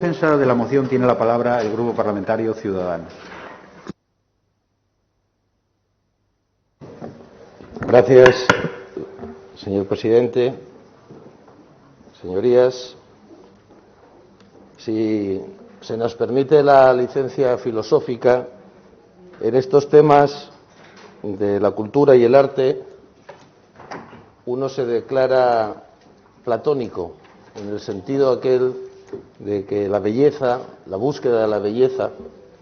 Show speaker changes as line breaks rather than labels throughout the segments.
En defensa de la moción tiene la palabra el Grupo Parlamentario Ciudadanos.
Gracias, señor presidente. Señorías, si se nos permite la licencia filosófica, en estos temas de la cultura y el arte, uno se declara platónico, en el sentido aquel de que la belleza, la búsqueda de la belleza,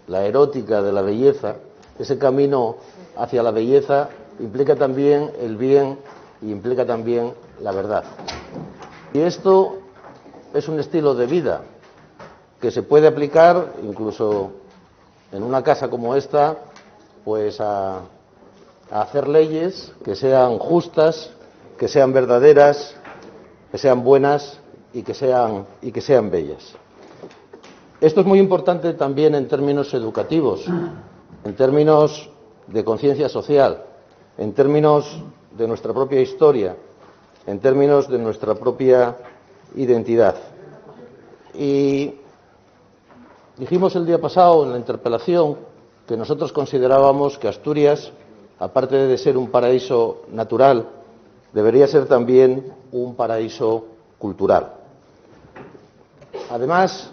la erótica de la belleza, ese camino hacia la belleza implica también el bien y implica también la verdad. Y esto es un estilo de vida que se puede aplicar incluso en una casa como esta, pues a hacer leyes que sean justas, que sean verdaderas, que sean buenas y que sean bellas. Esto es muy importante también en términos educativos, en términos de conciencia social, en términos de nuestra propia historia, en términos de nuestra propia identidad. Y dijimos el día pasado en la interpelación que nosotros considerábamos que Asturias, aparte de ser un paraíso natural, debería ser también un paraíso cultural. Además,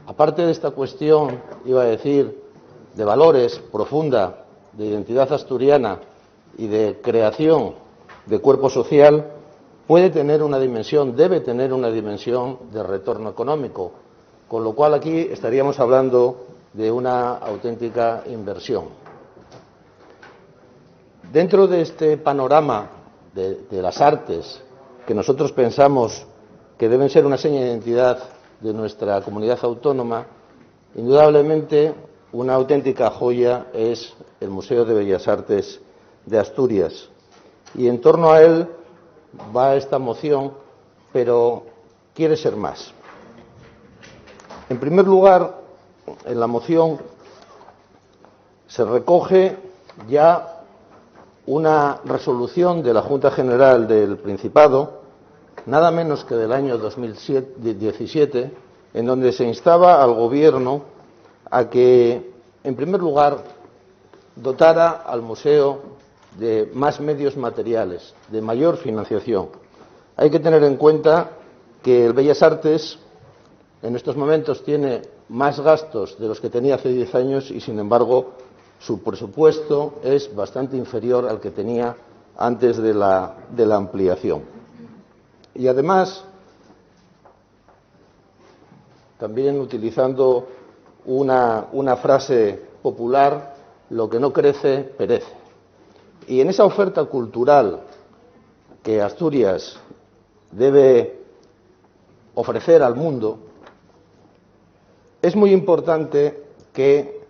aparte de esta cuestión, iba a decir, de valores profunda, de identidad asturiana y de creación de cuerpo social, puede tener una dimensión, debe tener una dimensión de retorno económico, con lo cual aquí estaríamos hablando de una auténtica inversión. Dentro de este panorama de las artes, que nosotros pensamos que deben ser una seña de identidad de nuestra comunidad autónoma, indudablemente una auténtica joya es el Museo de Bellas Artes de Asturias. Y en torno a él va esta moción, pero quiere ser más. En primer lugar, en la moción se recoge ya una resolución de la Junta General del Principado, nada menos que del año 2017, en donde se instaba al Gobierno a que, en primer lugar, dotara al museo de más medios materiales, de mayor financiación. Hay que tener en cuenta que el Bellas Artes en estos momentos tiene más gastos de los que tenía hace 10 años y, sin embargo, su presupuesto es bastante inferior al que tenía antes de la ampliación. Y además, también utilizando una frase popular, lo que no crece, perece. Y en esa oferta cultural que Asturias debe ofrecer al mundo, es muy importante que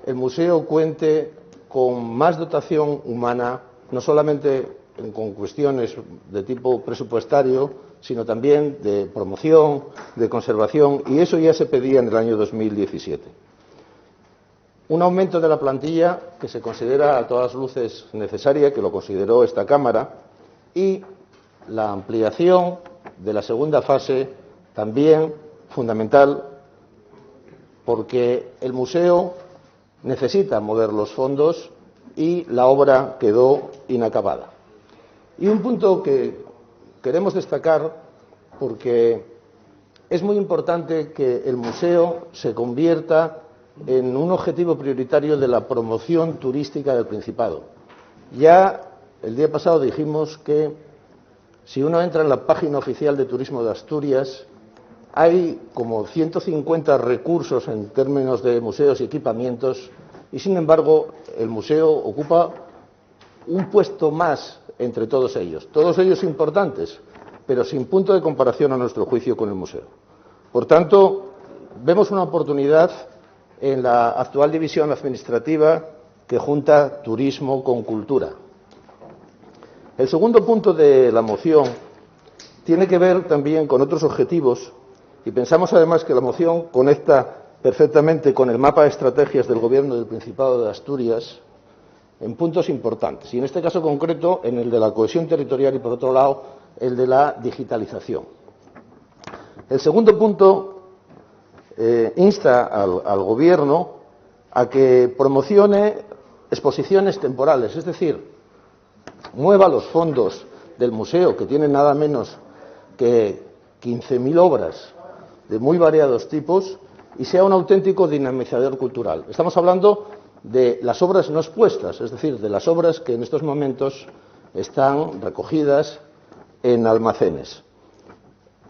el museo cuente con más dotación humana, no solamente con cuestiones de tipo presupuestario, sino también de promoción, de conservación, y eso ya se pedía en el año 2017. Un aumento de la plantilla que se considera a todas luces necesaria, que lo consideró esta Cámara, y la ampliación de la segunda fase, también fundamental, porque el museo necesita mover los fondos y la obra quedó inacabada. Y un punto que queremos destacar, porque es muy importante que el museo se convierta en un objetivo prioritario de la promoción turística del Principado. Ya el día pasado dijimos que si uno entra en la página oficial de Turismo de Asturias, hay como 150 recursos en términos de museos y equipamientos, y sin embargo el museo ocupa un puesto más entre todos ellos importantes, pero sin punto de comparación a nuestro juicio con el museo. Por tanto, vemos una oportunidad en la actual división administrativa que junta turismo con cultura. El segundo punto de la moción tiene que ver también con otros objetivos y pensamos además que la moción conecta perfectamente con el mapa de estrategias del Gobierno del Principado de Asturias en puntos importantes, y en este caso concreto en el de la cohesión territorial y, por otro lado, el de la digitalización. El segundo punto insta al Gobierno a que promocione exposiciones temporales, es decir, mueva los fondos del museo, que tienen nada menos que 15.000 obras de muy variados tipos, y sea un auténtico dinamizador cultural. Estamos hablando de las obras no expuestas, es decir, de las obras que en estos momentos están recogidas en almacenes.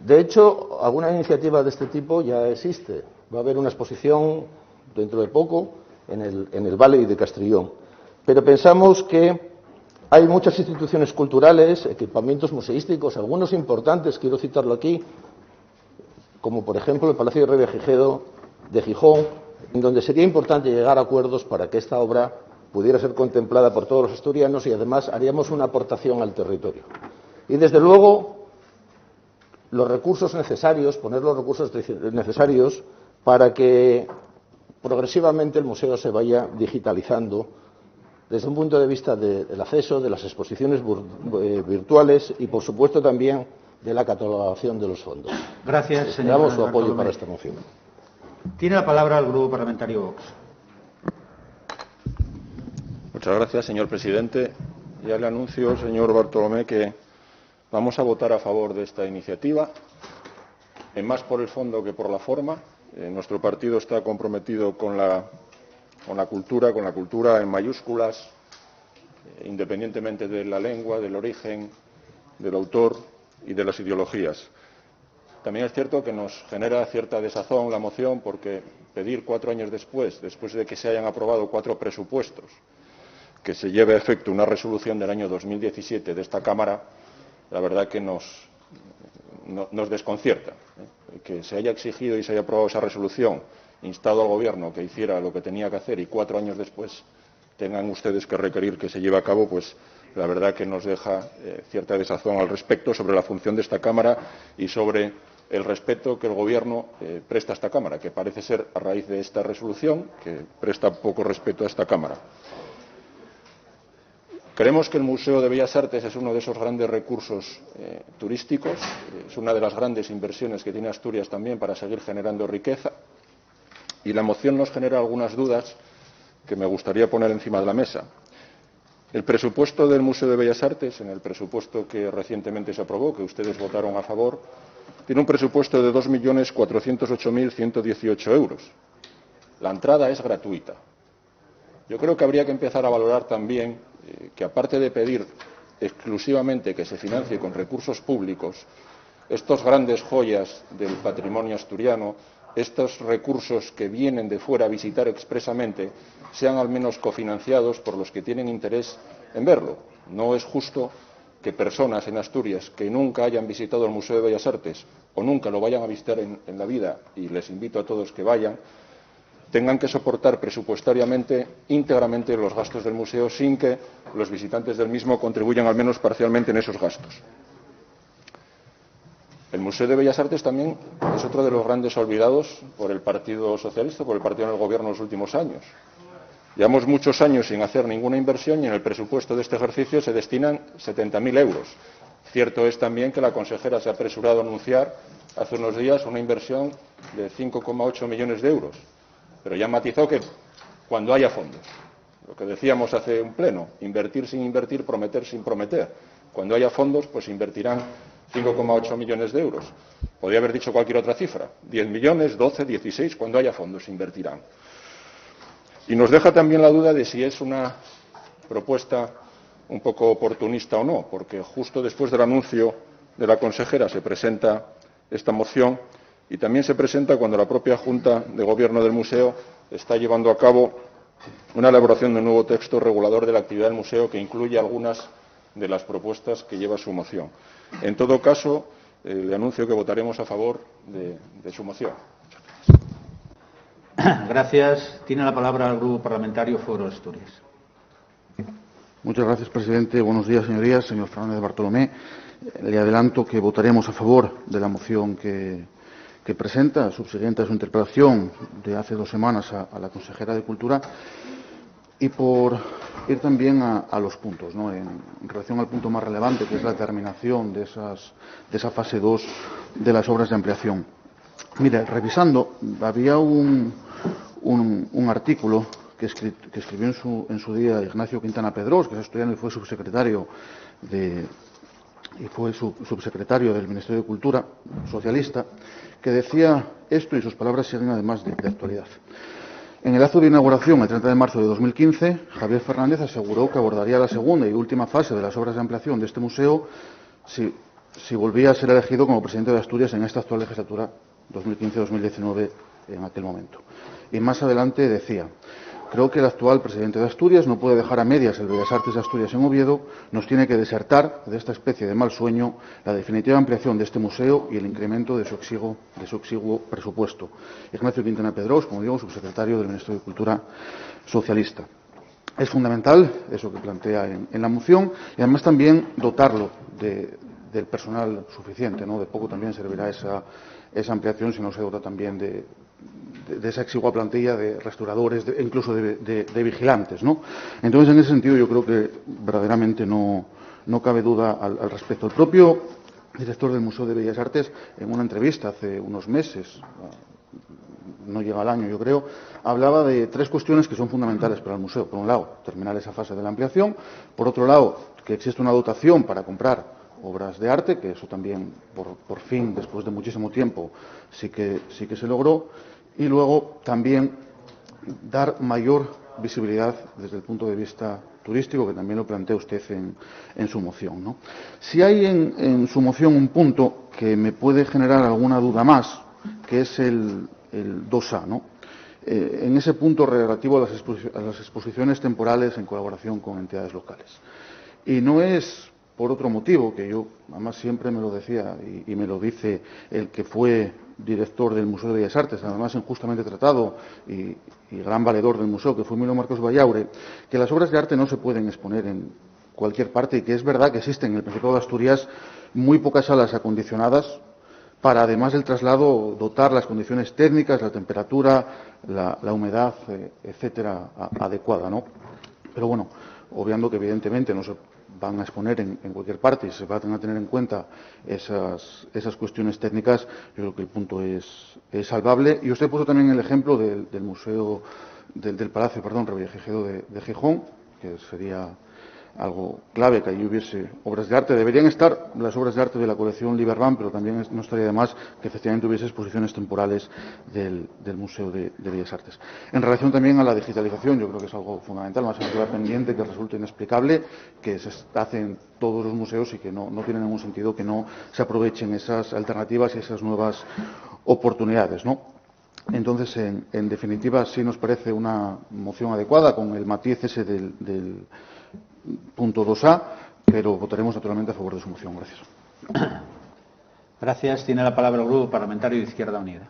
De hecho, alguna iniciativa de este tipo ya existe. Va a haber una exposición dentro de poco en el Valle de Castrillón. Pero pensamos que hay muchas instituciones culturales, equipamientos museísticos, algunos importantes, quiero citarlo aquí, como por ejemplo el Palacio de Rey de Gijón, en donde sería importante llegar a acuerdos para que esta obra pudiera ser contemplada por todos los asturianos y además haríamos una aportación al territorio. Y desde luego los recursos necesarios, poner los recursos necesarios para que progresivamente el museo se vaya digitalizando desde un punto de vista del acceso, de las exposiciones virtuales y, por supuesto, también de la catalogación de los fondos.
Gracias, señor.
Damos su apoyo para esta moción.
Tiene la palabra el Grupo Parlamentario Vox.
Muchas gracias, señor presidente. Ya le anuncio, señor Bartolomé, que vamos a votar a favor de esta iniciativa, más por el fondo que por la forma. Nuestro partido está comprometido con la cultura en mayúsculas, independientemente de la lengua, del origen, del autor y de las ideologías. También es cierto que nos genera cierta desazón la moción, porque pedir 4 años después de que se hayan aprobado 4 presupuestos, que se lleve a efecto una resolución del año 2017 de esta Cámara, la verdad que nos desconcierta. Que se haya exigido y se haya aprobado esa resolución, instado al Gobierno que hiciera lo que tenía que hacer y 4 años después tengan ustedes que requerir que se lleve a cabo, pues la verdad que nos deja cierta desazón al respecto sobre la función de esta Cámara y sobre el respeto que el Gobierno presta a esta Cámara, que parece ser, a raíz de esta resolución, que presta poco respeto a esta Cámara. Creemos que el Museo de Bellas Artes es uno de esos grandes recursos turísticos, es una de las grandes inversiones que tiene Asturias también para seguir generando riqueza, y la moción nos genera algunas dudas que me gustaría poner encima de la mesa. El presupuesto del Museo de Bellas Artes, en el presupuesto que recientemente se aprobó, que ustedes votaron a favor, tiene un presupuesto de 2.408.118 euros. La entrada es gratuita. Yo creo que habría que empezar a valorar también que, aparte de pedir exclusivamente que se financie con recursos públicos, estos grandes joyas del patrimonio asturiano, estos recursos que vienen de fuera a visitar expresamente, sean al menos cofinanciados por los que tienen interés en verlo. No es justo que personas en Asturias que nunca hayan visitado el Museo de Bellas Artes o nunca lo vayan a visitar en la vida, y les invito a todos que vayan, tengan que soportar presupuestariamente íntegramente los gastos del museo sin que los visitantes del mismo contribuyan al menos parcialmente en esos gastos. El Museo de Bellas Artes también es otro de los grandes olvidados por el Partido Socialista, por el partido en el Gobierno en los últimos años. Llevamos muchos años sin hacer ninguna inversión y en el presupuesto de este ejercicio se destinan 70.000 euros. Cierto es también que la consejera se ha apresurado a anunciar hace unos días una inversión de 5,8 millones de euros. Pero ya matizó que cuando haya fondos. Lo que decíamos hace un pleno, invertir sin invertir, prometer sin prometer. Cuando haya fondos, pues invertirán 5,8 millones de euros. Podría haber dicho cualquier otra cifra, 10 millones, 12, 16, cuando haya fondos invertirán. Y nos deja también la duda de si es una propuesta un poco oportunista o no, porque justo después del anuncio de la consejera se presenta esta moción. Y también se presenta cuando la propia Junta de Gobierno del Museo está llevando a cabo una elaboración de un nuevo texto regulador de la actividad del museo que incluye algunas de las propuestas que lleva su moción. En todo caso, le anuncio que votaremos a favor de su moción.
Gracias. Tiene la palabra el Grupo Parlamentario Foro Asturias.
Muchas gracias, presidente. Buenos días, señorías. Señor Fernández Bartolomé, le adelanto que votaremos a favor de la moción que presenta, subsiguiente a su interpelación de hace 2 semanas a la consejera de Cultura, y por ir también a los puntos, ¿no? En relación al punto más relevante, que es la terminación de esa fase 2 de las obras de ampliación. Mire, revisando, había un artículo que escribió en su día Ignacio Quintana Pedrós, que es asturiano y fue subsecretario del Ministerio de Cultura socialista, que decía esto, y sus palabras siguen además de actualidad. En el acto de inauguración, el 30 de marzo de 2015, Javier Fernández aseguró que abordaría la segunda y última fase de las obras de ampliación de este museo si volvía a ser elegido como presidente de Asturias en esta actual legislatura 2015-2019 en aquel momento. Y más adelante decía: creo que el actual presidente de Asturias no puede dejar a medias el Bellas Artes de Asturias en Oviedo, nos tiene que desertar de esta especie de mal sueño la definitiva ampliación de este museo y el incremento de su exiguo presupuesto. Ignacio Quintana Pedrós, como digo, subsecretario del Ministerio de Cultura socialista. Es fundamental eso que plantea en la moción, y además también dotarlo del personal suficiente, ¿no? De poco también servirá esa ampliación si no se dota también de esa exigua plantilla de restauradores, incluso de vigilantes, ¿no? Entonces, en ese sentido, yo creo que verdaderamente no cabe duda al respecto. El propio director del Museo de Bellas Artes, en una entrevista hace unos meses, no llega al año, yo creo, hablaba de tres cuestiones que son fundamentales para el museo. Por un lado, terminar esa fase de la ampliación. Por otro lado, que existe una dotación para comprar obras de arte, que eso también, por fin, después de muchísimo tiempo, sí que se logró. Y luego también dar mayor visibilidad desde el punto de vista turístico, que también lo plantea usted en su moción, ¿no? Si hay en su moción un punto que me puede generar alguna duda más, que es el 2A, ¿no? En ese punto relativo a las exposiciones temporales en colaboración con entidades locales. Y no es por otro motivo, que yo además siempre me lo decía y me lo dice el que fue director del Museo de Bellas Artes, además injustamente tratado y gran valedor del museo, que fue Emilio Marcos Vallaure, que las obras de arte no se pueden exponer en cualquier parte, y que es verdad que existen en el Principado de Asturias muy pocas salas acondicionadas para, además del traslado, dotar las condiciones técnicas, la temperatura, la humedad, etcétera, adecuada, ¿no? Pero bueno, obviando que evidentemente no se van a exponer en cualquier parte y se van a tener en cuenta esas cuestiones técnicas, yo creo que el punto es salvable. Y usted puso también el ejemplo del Museo, del Palacio, Revillagigedo de Gijón, que sería algo clave que allí hubiese obras de arte. Deberían estar las obras de arte de la colección Liberman, pero también no estaría de más que efectivamente hubiese exposiciones temporales del Museo de Bellas Artes. En relación también a la digitalización, yo creo que es algo fundamental, una asignatura pendiente que resulta inexplicable, que se hace en todos los museos y que no tiene ningún sentido que no se aprovechen esas alternativas y esas nuevas oportunidades, ¿no? Entonces, en definitiva, sí nos parece una moción adecuada, con el matiz ese del punto 2A, pero votaremos naturalmente a favor de su moción. Gracias.
Gracias. Tiene la palabra el Grupo Parlamentario de Izquierda Unida.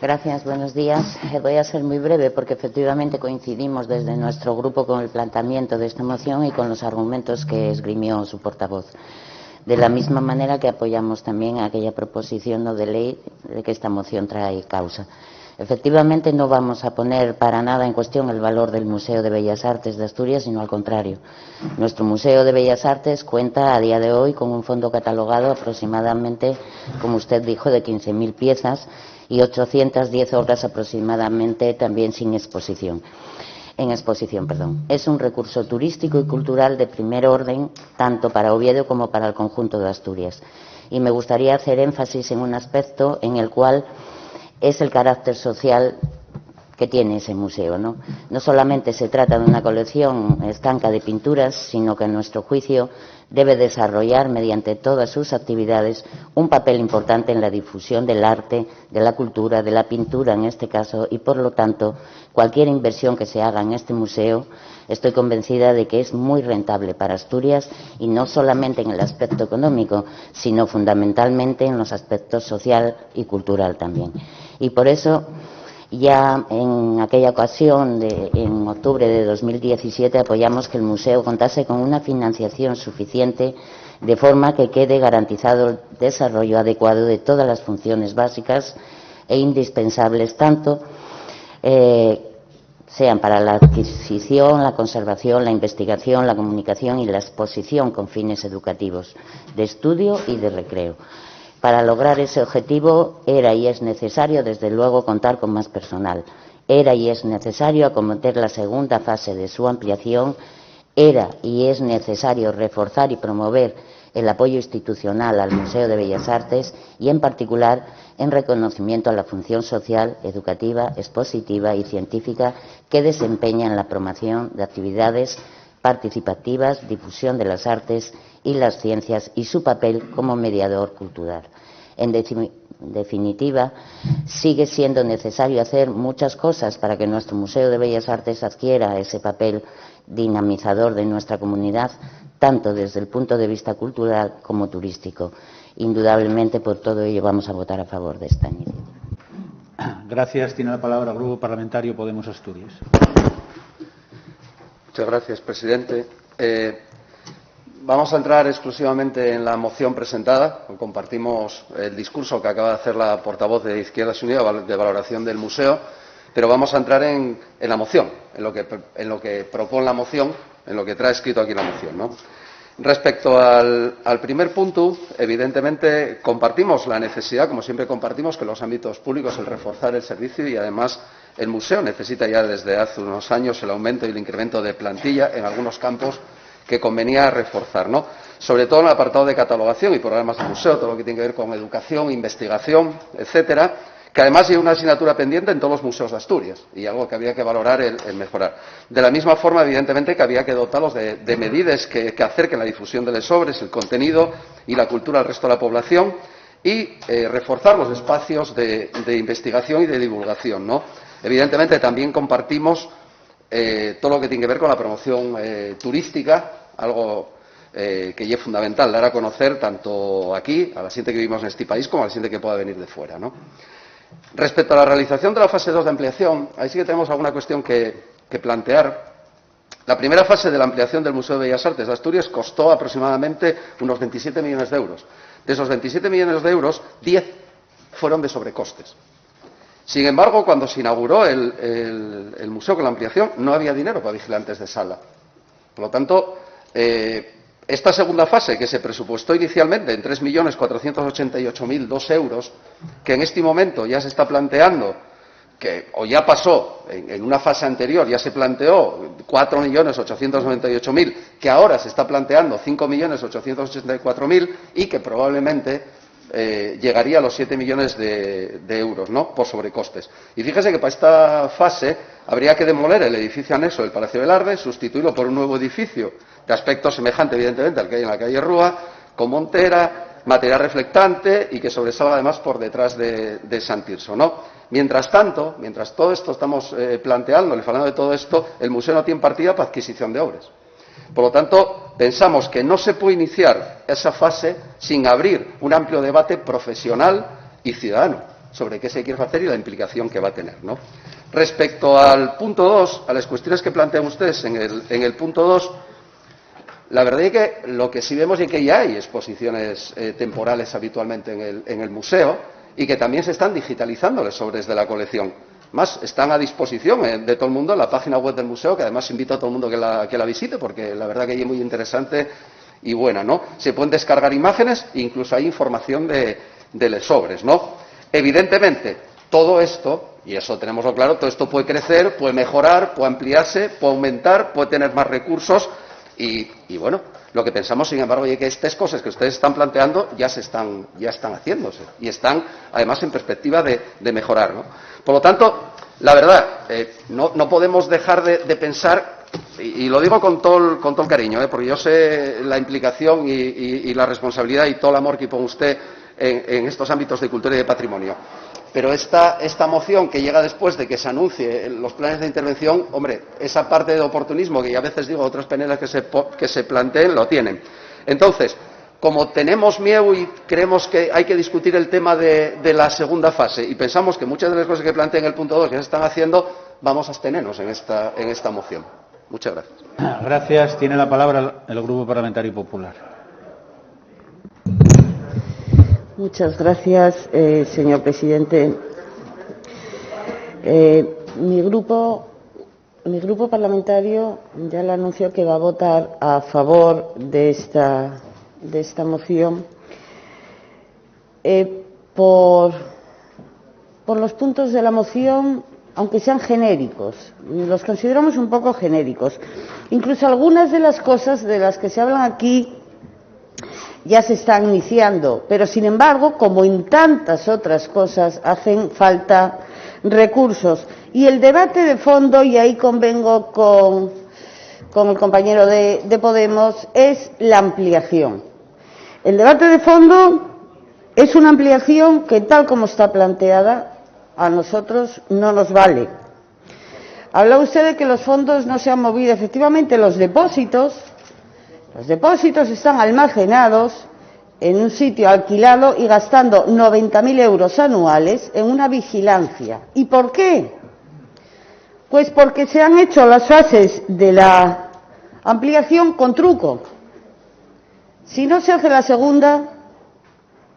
Gracias, buenos días. Voy a ser muy breve porque efectivamente coincidimos desde nuestro grupo con el planteamiento de esta moción y con los argumentos que esgrimió su portavoz. De la misma manera que apoyamos también aquella proposición no de ley de que esta moción trae causa. Efectivamente, no vamos a poner para nada en cuestión el valor del Museo de Bellas Artes de Asturias, sino al contrario. Nuestro Museo de Bellas Artes cuenta a día de hoy con un fondo catalogado aproximadamente, como usted dijo, de 15.000 piezas y 810 obras aproximadamente también sin exposición. Es un recurso turístico y cultural de primer orden, tanto para Oviedo como para el conjunto de Asturias. Y me gustaría hacer énfasis en un aspecto en el cual es el carácter social que tiene ese museo, ¿no? No solamente se trata de una colección estanca de pinturas, sino que, a nuestro juicio, debe desarrollar, mediante todas sus actividades, un papel importante en la difusión del arte, de la cultura, de la pintura en este caso, y por lo tanto, cualquier inversión que se haga en este museo, estoy convencida de que es muy rentable para Asturias, y no solamente en el aspecto económico, sino fundamentalmente en los aspectos social y cultural también. Y por eso, ya en aquella ocasión, en octubre de 2017, apoyamos que el museo contase con una financiación suficiente, de forma que quede garantizado el desarrollo adecuado de todas las funciones básicas e indispensables, tanto sean para la adquisición, la conservación, la investigación, la comunicación y la exposición con fines educativos, de estudio y de recreo. Para lograr ese objetivo era y es necesario, desde luego, contar con más personal. Era y es necesario acometer la segunda fase de su ampliación. Era y es necesario reforzar y promover el apoyo institucional al Museo de Bellas Artes y, en particular, en reconocimiento a la función social, educativa, expositiva y científica que desempeña en la promoción de actividades participativas, difusión de las artes y las ciencias y su papel como mediador cultural. En definitiva, sigue siendo necesario hacer muchas cosas para que nuestro Museo de Bellas Artes adquiera ese papel dinamizador de nuestra comunidad, tanto desde el punto de vista cultural como turístico. Indudablemente, por todo ello, vamos a votar a favor de esta iniciativa.
Gracias. Tiene la palabra el Grupo Parlamentario Podemos Asturias.
Muchas gracias, presidente. Vamos a entrar exclusivamente en la moción presentada. Compartimos el discurso que acaba de hacer la portavoz de Izquierdas Unidas de valoración del museo, pero vamos a entrar en la moción, en lo que propone la moción, en lo que trae escrito aquí la moción, ¿no? Respecto al primer punto, evidentemente compartimos la necesidad, como siempre compartimos, que los ámbitos públicos, el reforzar el servicio y además el museo necesita ya desde hace unos años el aumento y el incremento de plantilla en algunos campos que convenía reforzar, ¿no? Sobre todo en el apartado de catalogación y programas del museo, todo lo que tiene que ver con educación, investigación, etcétera, que además hay una asignatura pendiente en todos los museos de Asturias y algo que había que valorar el mejorar. De la misma forma, evidentemente, que había que dotarlos de medidas que acerquen la difusión de los obras, el contenido y la cultura al resto de la población y reforzar los espacios de investigación y de divulgación, ¿no? Evidentemente, también compartimos todo lo que tiene que ver con la promoción turística, algo que es fundamental, dar a conocer tanto aquí, a la gente que vivimos en este país, como a la gente que pueda venir de fuera, ¿no? Respecto a la realización de la fase 2 de ampliación, ahí sí que tenemos alguna cuestión que plantear. La primera fase de la ampliación del Museo de Bellas Artes de Asturias costó aproximadamente unos 27 millones de euros. De esos 27 millones de euros, 10 fueron de sobrecostes. Sin embargo, cuando se inauguró el museo con la ampliación, no había dinero para vigilantes de sala. Por lo tanto, esta segunda fase, que se presupuestó inicialmente en 3.488.002 euros, que en este momento ya se está planteando, o ya pasó, en una fase anterior ya se planteó 4.898.000, que ahora se está planteando 5.884.000 y que probablemente llegaría a los 7 millones de euros, ¿no?, por sobrecostes. Y fíjese que para esta fase habría que demoler el edificio anexo del Palacio del Arde, sustituirlo por un nuevo edificio de aspecto semejante, evidentemente, al que hay en la calle Rúa, con montera, material reflectante y que sobresalga además por detrás de Sant Tirso, ¿no? Mientras tanto, mientras todo esto estamos planteando, hablando de todo esto, el museo no tiene partida para adquisición de obras. Por lo tanto, pensamos que no se puede iniciar esa fase sin abrir un amplio debate profesional y ciudadano sobre qué se quiere hacer y la implicación que va a tener, ¿no? Respecto al punto 2, a las cuestiones que plantean ustedes en el punto 2, la verdad es que lo que sí vemos es que ya hay exposiciones temporales habitualmente en el museo y que también se están digitalizando las obras de la colección. Más, están a disposición de todo el mundo en la página web del museo, que además invito a todo el mundo que la visite, porque la verdad que es muy interesante y buena, ¿no? Se pueden descargar imágenes e incluso hay información de las obras, ¿no? Evidentemente, todo esto, y eso tenemoslo claro, todo esto puede crecer, puede mejorar, puede ampliarse, puede aumentar, puede tener más recursos y bueno, lo que pensamos, sin embargo, es que estas cosas que ustedes están planteando ya están haciéndose y están, además, en perspectiva de mejorar, ¿no? Por lo tanto, la verdad, no podemos dejar de pensar, y lo digo con todo el cariño, porque yo sé la implicación y la responsabilidad y todo el amor que pone usted en estos ámbitos de cultura y de patrimonio. Pero esta moción que llega después de que se anuncie los planes de intervención, hombre, esa parte de oportunismo que ya a veces digo, otras paneles que se planteen, lo tienen. Entonces, como tenemos miedo y creemos que hay que discutir el tema de la segunda fase y pensamos que muchas de las cosas que plantea en el punto 2 ya se están haciendo, vamos a abstenernos en esta moción. Muchas gracias.
Gracias. Tiene la palabra el Grupo Parlamentario Popular.
Muchas gracias, señor presidente. Mi grupo parlamentario ya le anunció que va a votar a favor de esta moción. por los puntos de la moción, aunque sean genéricos. Los consideramos un poco genéricos. Incluso algunas de las cosas de las que se hablan aquí ya se están iniciando, pero sin embargo, como en tantas otras cosas, hacen falta recursos. Y el debate de fondo, y ahí convengo con el compañero de Podemos, es la ampliación. El debate de fondo es una ampliación que, tal como está planteada, a nosotros no nos vale. Habla usted de que los fondos no se han movido. Efectivamente, los depósitos están almacenados en un sitio alquilado y gastando 90.000 euros anuales en una vigilancia. ¿Y por qué? Pues porque se han hecho las fases de la ampliación con truco. Si no se hace la segunda,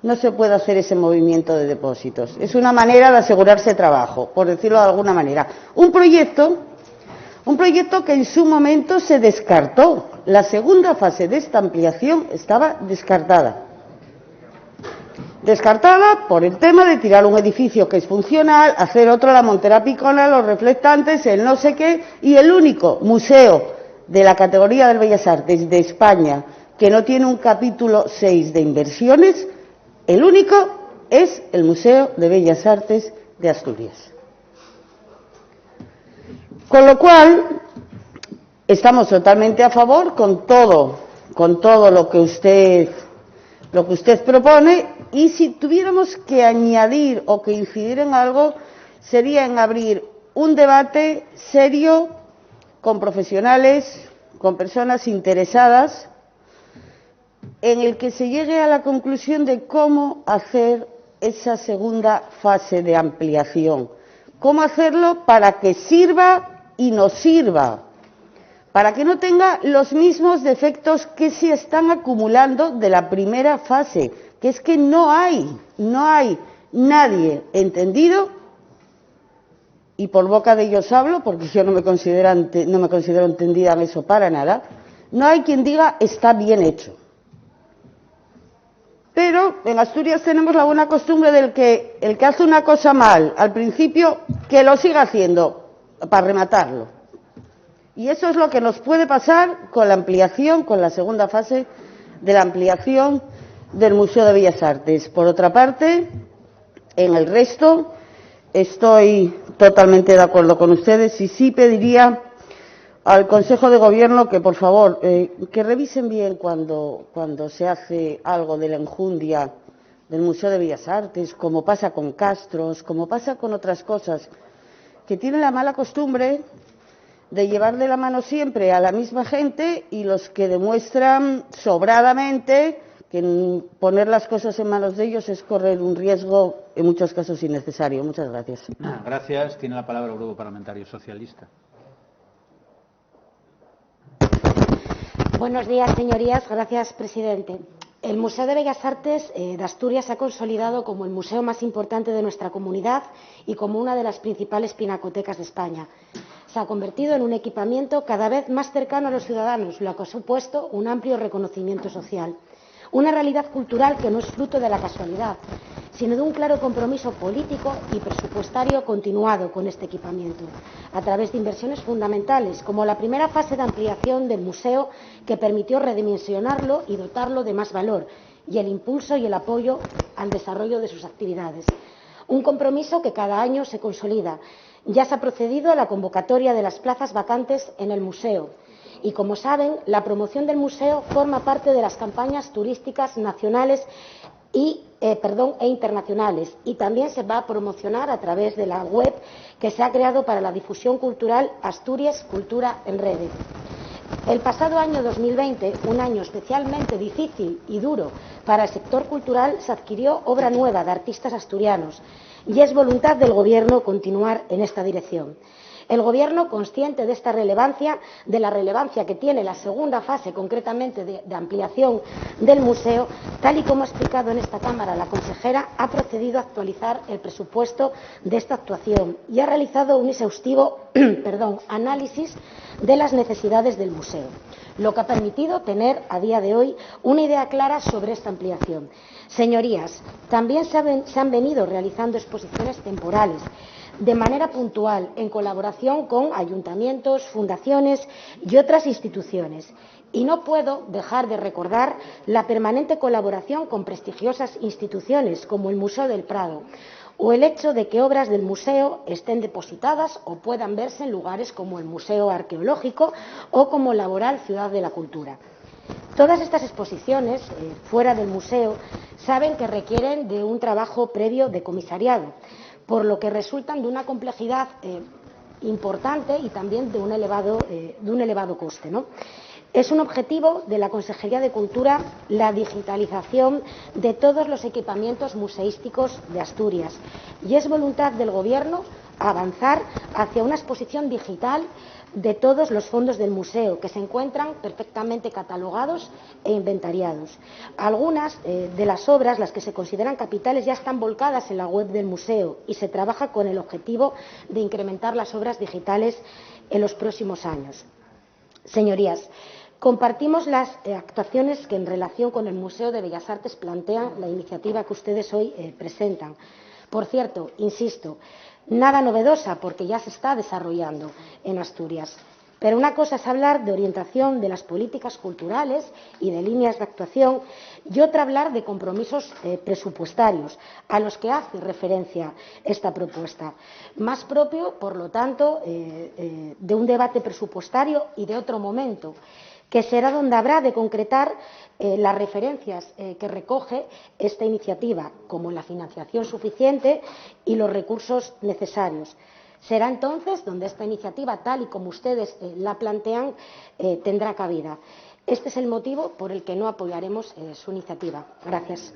no se puede hacer ese movimiento de depósitos. Es una manera de asegurarse trabajo, por decirlo de alguna manera. Un proyecto que en su momento se descartó. La segunda fase de esta ampliación estaba descartada. Descartada por el tema de tirar un edificio que es funcional, hacer otro, la Montera Picona, los reflectantes, el no sé qué, y el único museo de la categoría de Bellas Artes de España que no tiene un capítulo 6 de inversiones, el único es el Museo de Bellas Artes de Asturias. Con lo cual, estamos totalmente a favor con todo lo que usted propone, y si tuviéramos que añadir o que incidir en algo, sería en abrir un debate serio con profesionales, con personas interesadas, en el que se llegue a la conclusión de cómo hacer esa segunda fase de ampliación. Cómo hacerlo para que sirva y nos sirva, para que no tenga los mismos defectos que se están acumulando de la primera fase, que es que no hay nadie entendido, y por boca de ellos hablo, porque yo no me considero entendida en eso para nada, no hay quien diga está bien hecho. Pero en Asturias tenemos la buena costumbre del que el que hace una cosa mal al principio, que lo siga haciendo para rematarlo. Y eso es lo que nos puede pasar con la ampliación, con la segunda fase de la ampliación del Museo de Bellas Artes. Por otra parte, en el resto estoy totalmente de acuerdo con ustedes, y sí pediría al Consejo de Gobierno que, por favor, que revisen bien cuando se hace algo de la enjundia del Museo de Bellas Artes, como pasa con Castros, como pasa con otras cosas, que tienen la mala costumbre de llevar de la mano siempre a la misma gente, y los que demuestran sobradamente que poner las cosas en manos de ellos es correr un riesgo en muchos casos innecesario. Muchas gracias.
Gracias. Tiene la palabra el Grupo Parlamentario Socialista.
Buenos días, señorías. Gracias, presidente. El Museo de Bellas Artes de Asturias se ha consolidado como el museo más importante de nuestra comunidad y como una de las principales pinacotecas de España. Se ha convertido en un equipamiento cada vez más cercano a los ciudadanos, lo que ha supuesto un amplio reconocimiento social. Una realidad cultural que no es fruto de la casualidad, sino de un claro compromiso político y presupuestario continuado con este equipamiento, a través de inversiones fundamentales, como la primera fase de ampliación del museo, que permitió redimensionarlo y dotarlo de más valor, y el impulso y el apoyo al desarrollo de sus actividades. Un compromiso que cada año se consolida. Ya se ha procedido a la convocatoria de las plazas vacantes en el museo. Y, como saben, la promoción del museo forma parte de las campañas turísticas nacionales e internacionales, y también se va a promocionar a través de la web que se ha creado para la difusión cultural Asturias Cultura en Redes. El pasado año 2020, un año especialmente difícil y duro para el sector cultural, se adquirió obra nueva de artistas asturianos, y es voluntad del Gobierno continuar en esta dirección. El Gobierno, consciente de esta relevancia, de la relevancia que tiene la segunda fase, concretamente de ampliación del museo, tal y como ha explicado en esta Cámara la consejera, ha procedido a actualizar el presupuesto de esta actuación y ha realizado un exhaustivo análisis de las necesidades del museo, lo que ha permitido tener a día de hoy una idea clara sobre esta ampliación. Señorías, también se han venido realizando exposiciones temporales de manera puntual en colaboración con ayuntamientos, fundaciones y otras instituciones. Y no puedo dejar de recordar la permanente colaboración con prestigiosas instituciones como el Museo del Prado, o el hecho de que obras del museo estén depositadas o puedan verse en lugares como el Museo Arqueológico o como Laboral Ciudad de la Cultura. Todas estas exposiciones, fuera del museo, saben que requieren de un trabajo previo de comisariado, por lo que resultan de una complejidad importante y también de un elevado coste, ¿no? Es un objetivo de la Consejería de Cultura la digitalización de todos los equipamientos museísticos de Asturias y es voluntad del Gobierno avanzar hacia una exposición digital de todos los fondos del museo, que se encuentran perfectamente catalogados e inventariados. Algunas de las obras, las que se consideran capitales, ya están volcadas en la web del museo y se trabaja con el objetivo de incrementar las obras digitales en los próximos años. Señorías, compartimos las actuaciones que en relación con el Museo de Bellas Artes plantean la iniciativa que ustedes hoy presentan. Por cierto, insisto, nada novedosa porque ya se está desarrollando en Asturias. Pero una cosa es hablar de orientación de las políticas culturales y de líneas de actuación y otra hablar de compromisos presupuestarios a los que hace referencia esta propuesta. Más propio, por lo tanto, de un debate presupuestario y de otro momento, que será donde habrá de concretar las referencias que recoge esta iniciativa, como la financiación suficiente y los recursos necesarios. Será entonces donde esta iniciativa, tal y como ustedes la plantean, tendrá cabida. Este es el motivo por el que no apoyaremos su iniciativa. Gracias.